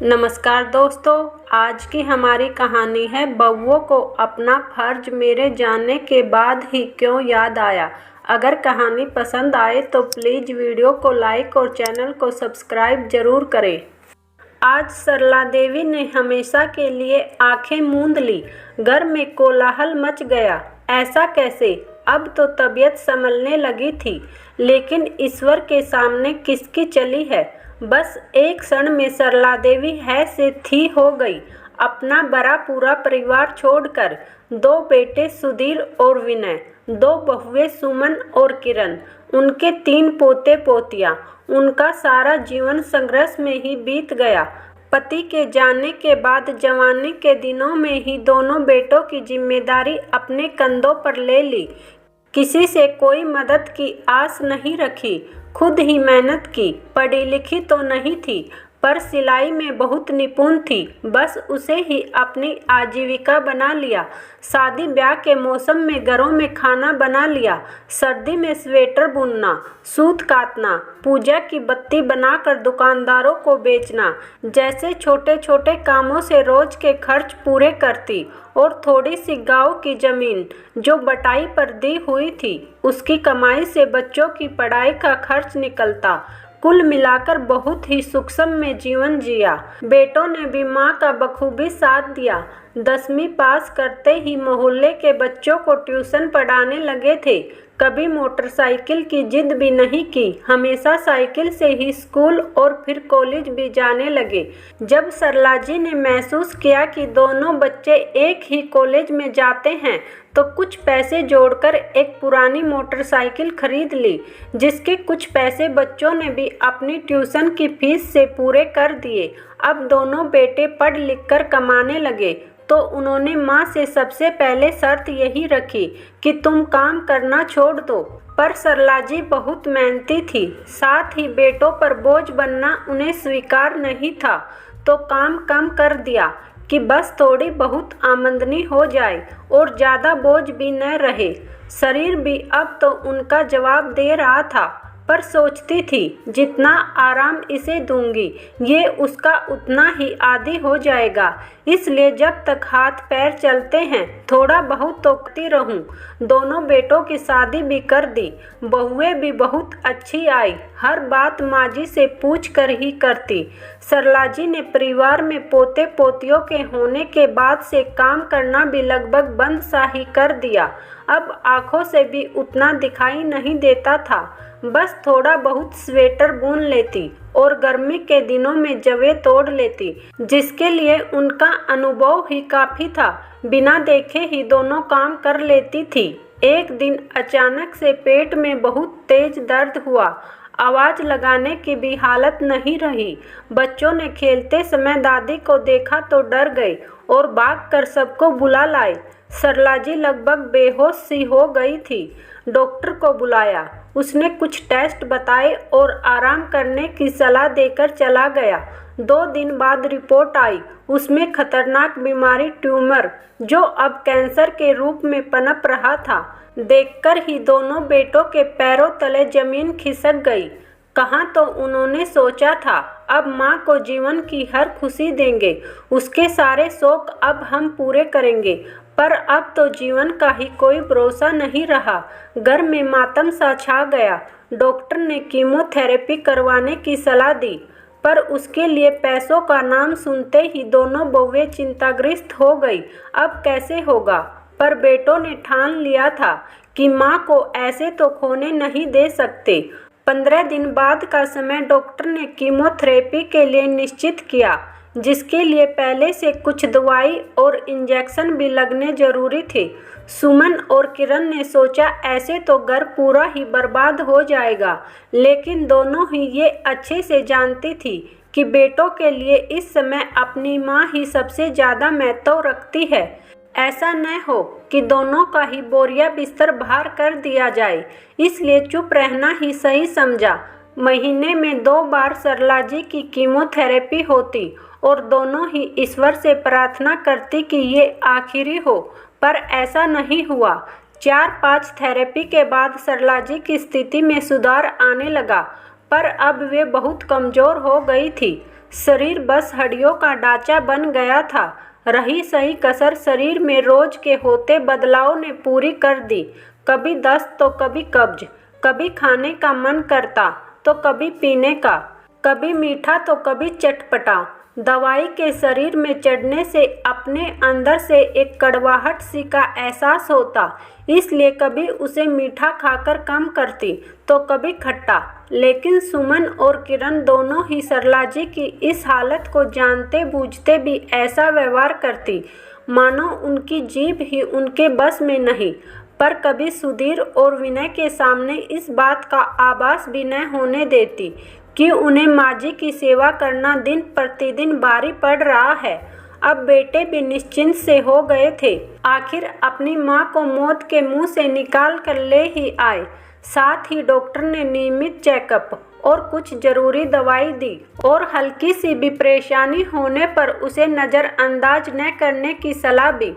नमस्कार दोस्तों, आज की हमारी कहानी है बउओं को अपना फर्ज मेरे जानने के बाद ही क्यों याद आया। अगर कहानी पसंद आए तो प्लीज़ वीडियो को लाइक और चैनल को सब्सक्राइब जरूर करें। आज सरला देवी ने हमेशा के लिए आंखें मूंद ली। घर में कोलाहल मच गया। ऐसा कैसे? अब तो तबीयत संभलने लगी थी, लेकिन ईश्वर के सामने किसकी चली है। बस एक क्षण में सरला देवी है से थी हो गई। अपना बड़ा पूरा परिवार छोड़कर, 2 बेटे सुधीर और विनय, 2 बहुएं सुमन और किरण, उनके 3 पोते पोतियां, उनका सारा जीवन संघर्ष में ही बीत गया। पति के जाने के बाद जवानी के दिनों में ही दोनों बेटों की जिम्मेदारी अपने कंधों पर ले ली। किसी से कोई मदद की आस नहीं रखी, खुद ही मेहनत की। पढ़ी लिखी तो नहीं थी, पर सिलाई में बहुत निपुण थी। बस उसे ही अपनी आजीविका बना लिया। शादी ब्याह के मौसम में घरों में खाना बना लिया। सर्दी में स्वेटर बुनना, सूत काटना, पूजा की बत्ती बनाकर दुकानदारों को बेचना, जैसे छोटे छोटे कामों से रोज के खर्च पूरे करती। और थोड़ी सी गांव की जमीन जो बटाई पर दी हुई थी, उसकी कमाई से बच्चों की पढ़ाई का खर्च निकलता। कुल मिलाकर बहुत ही सूक्ष्म में जीवन जिया। बेटों ने भी माँ का बखूबी साथ दिया। 10वीं पास करते ही मोहल्ले के बच्चों को ट्यूशन पढ़ाने लगे थे। कभी मोटरसाइकिल की जिद भी नहीं की, हमेशा साइकिल से ही स्कूल और फिर कॉलेज भी जाने लगे। जब सरला जी ने महसूस किया कि दोनों बच्चे एक ही कॉलेज में जाते हैं, तो कुछ पैसे जोड़कर एक पुरानी मोटरसाइकिल खरीद ली, जिसके कुछ पैसे बच्चों ने भी अपनी ट्यूशन की फीस से पूरे कर दिए। अब दोनों बेटे पढ़ लिख कर कमाने लगे, तो उन्होंने माँ से सबसे पहले शर्त यही रखी कि तुम काम करना छोड़ दो। पर सरला जी बहुत मेहनती थी, साथ ही बेटों पर बोझ बनना उन्हें स्वीकार नहीं था, तो काम कम कर दिया कि बस थोड़ी बहुत आमदनी हो जाए और ज़्यादा बोझ भी न रहे। शरीर भी अब तो उनका जवाब दे रहा था, पर सोचती थी जितना आराम इसे दूंगी, ये उसका उतना ही आदी हो जाएगा। इसलिए जब तक हाथ पैर चलते हैं, थोड़ा बहुत तो करती रहूं। दोनों बेटों की शादी भी कर दी। बहुएं भी बहुत अच्छी आई, हर बात माँ जी से पूछ कर ही करती। सरला जी ने परिवार में पोते पोतियों के होने के बाद से काम करना भी लगभग बंद सा ही कर दिया। अब आंखों से भी उतना दिखाई नहीं देता था। बस थोड़ा बहुत स्वेटर बुन लेती और गर्मी के दिनों में जवे तोड़ लेती, जिसके लिए उनका अनुभव ही काफ़ी था। बिना देखे ही दोनों काम कर लेती थी। एक दिन अचानक से पेट में बहुत तेज दर्द हुआ। आवाज़ लगाने की भी हालत नहीं रही। बच्चों ने खेलते समय दादी को देखा तो डर गए और भागकर सबको बुला लाए। सरला जी लगभग बेहोश सी हो गई थी। डॉक्टर को बुलाया, उसने कुछ टेस्ट बताए और आराम करने की सलाह देकर चला गया। 2 दिन बाद रिपोर्ट आई, उसमें खतरनाक बीमारी ट्यूमर, जो अब कैंसर के रूप में पनप रहा था। देखकर ही दोनों बेटों के पैरों तले जमीन खिसक गई। कहाँ तो उन्होंने सोचा था अब माँ को जीवन की हर खुशी देंगे, उसके सारे शौक अब हम पूरे करेंगे, पर अब तो जीवन का ही कोई भरोसा नहीं रहा। घर में मातम सा छा गया। डॉक्टर ने कीमोथेरेपी करवाने की सलाह दी, पर उसके लिए पैसों का नाम सुनते ही दोनों बहुएं चिंताग्रस्त हो गई। अब कैसे होगा? पर बेटों ने ठान लिया था कि माँ को ऐसे तो खोने नहीं दे सकते। 15 दिन बाद का समय डॉक्टर ने कीमोथेरेपी के लिए निश्चित किया, जिसके लिए पहले से कुछ दवाई और इंजेक्शन भी लगने जरूरी थे। सुमन और किरण ने सोचा ऐसे तो घर पूरा ही बर्बाद हो जाएगा, लेकिन दोनों ही ये अच्छे से जानती थी कि बेटों के लिए इस समय अपनी माँ ही सबसे ज़्यादा महत्व रखती है। ऐसा न हो कि दोनों का ही बोरिया बिस्तर बाहर कर दिया जाए, इसलिए चुप रहना ही सही समझा। महीने में 2 बार सरला जी की कीमोथेरेपी होती और दोनों ही ईश्वर से प्रार्थना करती कि ये आखिरी हो, पर ऐसा नहीं हुआ। 4-5 थेरेपी के बाद सरला जी की स्थिति में सुधार आने लगा, पर अब वे बहुत कमज़ोर हो गई थी। शरीर बस हड्डियों का ढांचा बन गया था। रही सही कसर शरीर में रोज के होते बदलाव ने पूरी कर दी। कभी दस्त तो कभी कब्ज, कभी खाने का मन करता तो कभी पीने का, कभी मीठा तो कभी चटपटा। दवाई के शरीर में चढ़ने से अपने अंदर से एक कड़वाहट सी का एहसास होता, इसलिए कभी उसे मीठा खाकर कम करती तो कभी खट्टा। लेकिन सुमन और किरण दोनों ही सरला जी की इस हालत को जानते बूझते भी ऐसा व्यवहार करती मानो उनकी जीभ ही उनके बस में नहीं। पर कभी सुधीर और विनय के सामने इस बात का आभास भी न होने देती कि उन्हें माँ जी की सेवा करना दिन प्रतिदिन भारी पड़ रहा है। अब बेटे भी निश्चिंत से हो गए थे। आखिर अपनी माँ को मौत के मुंह से निकाल कर ले ही आए। साथ ही डॉक्टर ने नियमित चेकअप और कुछ जरूरी दवाई दी और हल्की सी भी परेशानी होने पर उसे नज़रअंदाज न करने की सलाह दी।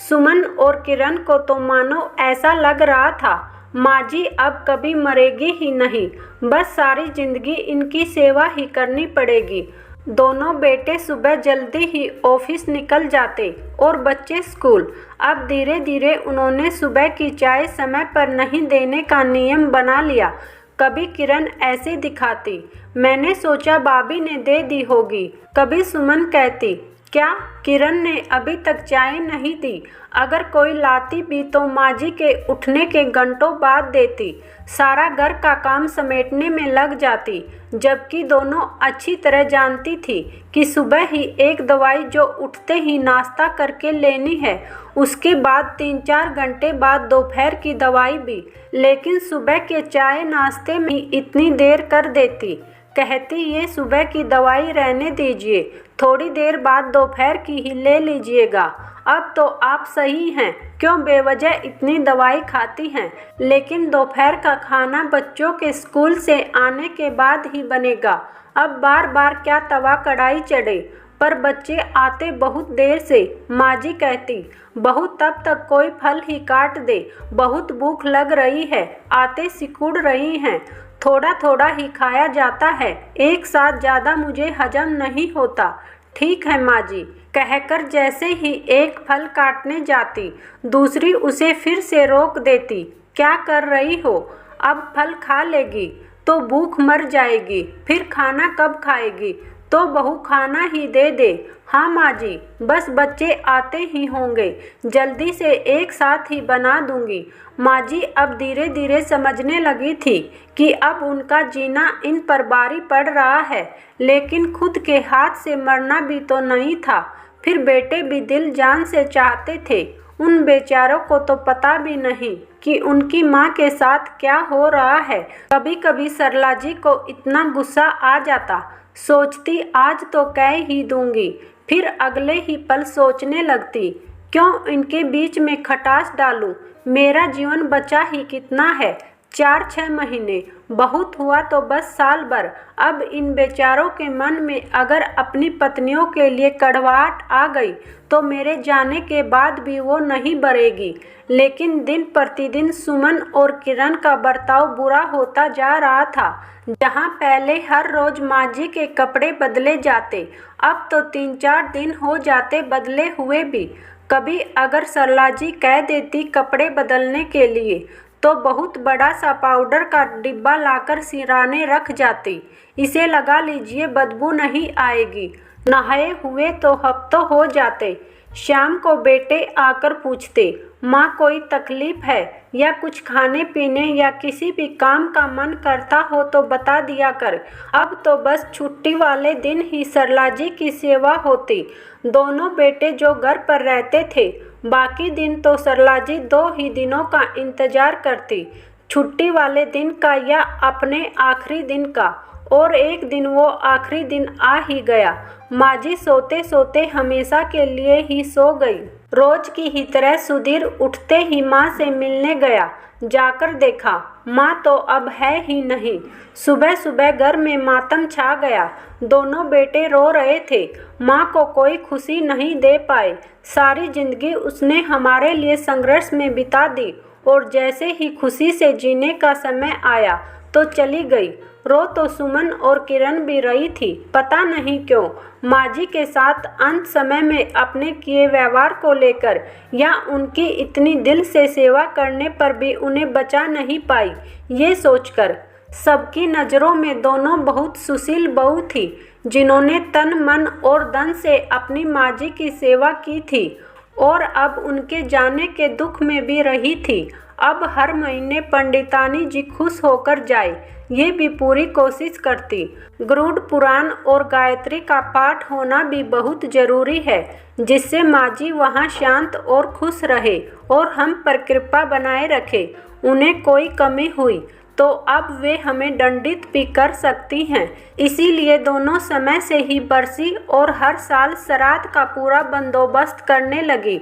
सुमन और किरण को तो मानो ऐसा लग रहा था माँ जी अब कभी मरेगी ही नहीं, बस सारी जिंदगी इनकी सेवा ही करनी पड़ेगी। दोनों बेटे सुबह जल्दी ही ऑफिस निकल जाते और बच्चे स्कूल। अब धीरे धीरे उन्होंने सुबह की चाय समय पर नहीं देने का नियम बना लिया। कभी किरण ऐसे दिखाती, मैंने सोचा भाभी ने दे दी होगी। कभी सुमन कहती, क्या किरण ने अभी तक चाय नहीं दी, अगर कोई लाती भी तो माँ जी के उठने के घंटों बाद देती। सारा घर का काम समेटने में लग जाती, जबकि दोनों अच्छी तरह जानती थी कि सुबह ही एक दवाई जो उठते ही नाश्ता करके लेनी है, उसके बाद 3-4 घंटे बाद दोपहर की दवाई भी। लेकिन सुबह के चाय नाश्ते में इतनी देर कर देती, कहती ये सुबह की दवाई रहने दीजिए, थोड़ी देर बाद दोपहर की ही ले लीजिएगा। अब तो आप सही हैं, क्यों बेवजह इतनी दवाई खाती हैं। लेकिन दोपहर का खाना बच्चों के स्कूल से आने के बाद ही बनेगा। अब बार बार क्या तवा कढ़ाई चढ़े। पर बच्चे आते बहुत देर से। माँ जी कहती, बहू तब तक कोई फल ही काट दे, बहुत भूख लग रही है, आते सिकुड़ रही हैं। थोड़ा थोड़ा ही खाया जाता है, एक साथ ज़्यादा मुझे हजम नहीं होता। ठीक है माँ जी, कहकर जैसे ही एक फल काटने जाती, दूसरी उसे फिर से रोक देती। क्या कर रही हो, अब फल खा लेगी तो भूख मर जाएगी, फिर खाना कब खाएगी, तो बहू खाना ही दे दे। हाँ माँ जी, बस बच्चे आते ही होंगे, जल्दी से एक साथ ही बना दूंगी। माँ जी अब धीरे धीरे समझने लगी थी कि अब उनका जीना इन पर भारी पड़ रहा है, लेकिन खुद के हाथ से मरना भी तो नहीं था। फिर बेटे भी दिल जान से चाहते थे। उन बेचारों को तो पता भी नहीं कि उनकी माँ के साथ क्या हो रहा है। कभी कभी सरला जी को इतना गुस्सा आ जाता, सोचती आज तो कह ही दूंगी, फिर अगले ही पल सोचने लगती, क्यों इनके बीच में खटास डालूं, मेरा जीवन बचा ही कितना है, 4-6 महीने, बहुत हुआ तो बस साल भर। अब इन बेचारों के मन में अगर अपनी पत्नियों के लिए कड़वाहट आ गई तो मेरे जाने के बाद भी वो नहीं बरेगी। लेकिन दिन प्रतिदिन सुमन और किरण का बर्ताव बुरा होता जा रहा था। जहाँ पहले हर रोज माँ जी के कपड़े बदले जाते, अब तो 3-4 दिन हो जाते बदले हुए भी। कभी अगर सरला जी कह देती कपड़े बदलने के लिए तो बहुत बड़ा सा पाउडर का डिब्बा लाकर सिराने रख जाती, इसे लगा लीजिए बदबू नहीं आएगी। नहाए हुए तो हफ्तों हो जाते। शाम को बेटे आकर पूछते, माँ कोई तकलीफ है या कुछ खाने पीने या किसी भी काम का मन करता हो तो बता दिया कर। अब तो बस छुट्टी वाले दिन ही सरला जी की सेवा होती। दोनों बेटे जो घर पर रहते थे, बाकी दिन तो सरला जी 2 ही दिनों का इंतजार करती, छुट्टी वाले दिन का या अपने आखिरी दिन का। और एक दिन वो आखिरी दिन आ ही गया। माँ जी सोते सोते हमेशा के लिए ही सो गई। रोज की ही तरह सुधीर उठते ही माँ से मिलने गया। जाकर देखा, माँ तो अब है ही नहीं। सुबह सुबह घर में मातम छा गया। दोनों बेटे रो रहे थे। माँ को कोई खुशी नहीं दे पाए। सारी जिंदगी उसने हमारे लिए संघर्ष में बिता दी और जैसे ही खुशी से जीने का समय आया तो चली गई। रो तो सुमन और किरण भी रही थी। पता नहीं क्यों माँ जी के साथ अंत समय में अपने किए व्यवहार को लेकर या उनकी इतनी दिल से सेवा करने पर भी उन्हें बचा नहीं पाई। ये सोचकर सबकी नज़रों में दोनों बहुत सुशील बहू थी, जिन्होंने तन मन और धन से अपनी माँ जी की सेवा की थी और अब उनके जाने के दुख में भी रही थी। अब हर महीने पंडितानी जी खुश होकर जाए, ये भी पूरी कोशिश करती। गरुड़ पुराण और गायत्री का पाठ होना भी बहुत जरूरी है, जिससे माँ जी वहाँ शांत और खुश रहे और हम पर कृपा बनाए रखे। उन्हें कोई कमी हुई तो अब वे हमें दंडित भी कर सकती हैं। इसीलिए दोनों समय से ही बरसी और हर साल श्राद्ध का पूरा बंदोबस्त करने लगी,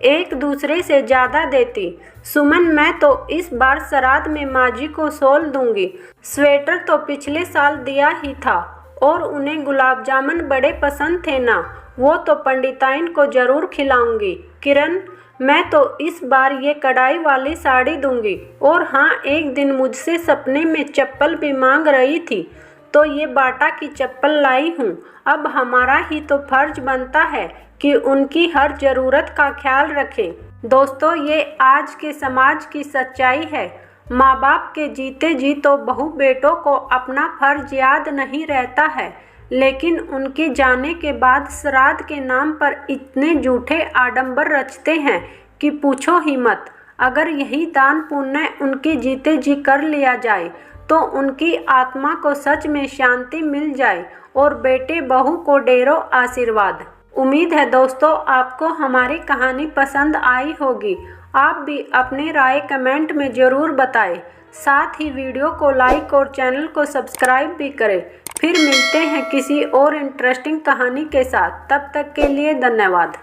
एक दूसरे से ज़्यादा देती। सुमन, मैं तो इस बार श्राद्ध में माँ जी को शॉल दूंगी। स्वेटर तो पिछले साल दिया ही था और उन्हें गुलाब जामुन बड़े पसंद थे ना, वो तो पंडिताइन को ज़रूर खिलाऊंगी। किरण, मैं तो इस बार ये कढ़ाई वाली साड़ी दूंगी। और हाँ, एक दिन मुझसे सपने में चप्पल भी मांग रही थी, तो ये बाटा की चप्पल लाई हूँ। अब हमारा ही तो फर्ज बनता है कि उनकी हर ज़रूरत का ख्याल रखें। दोस्तों, ये आज के समाज की सच्चाई है। माँ बाप के जीते जी तो बहू बेटों को अपना फर्ज याद नहीं रहता है, लेकिन उनके जाने के बाद श्राद्ध के नाम पर इतने झूठे आडंबर रचते हैं कि पूछो ही मत। अगर यही दान पुण्य उनके जीते जी कर लिया जाए तो उनकी आत्मा को सच में शांति मिल जाए और बेटे बहू को ढेरों आशीर्वाद। उम्मीद है दोस्तों आपको हमारी कहानी पसंद आई होगी। आप भी अपनी राय कमेंट में ज़रूर बताएं। साथ ही वीडियो को लाइक और चैनल को सब्सक्राइब भी करें। फिर मिलते हैं किसी और इंटरेस्टिंग कहानी के साथ। तब तक के लिए धन्यवाद।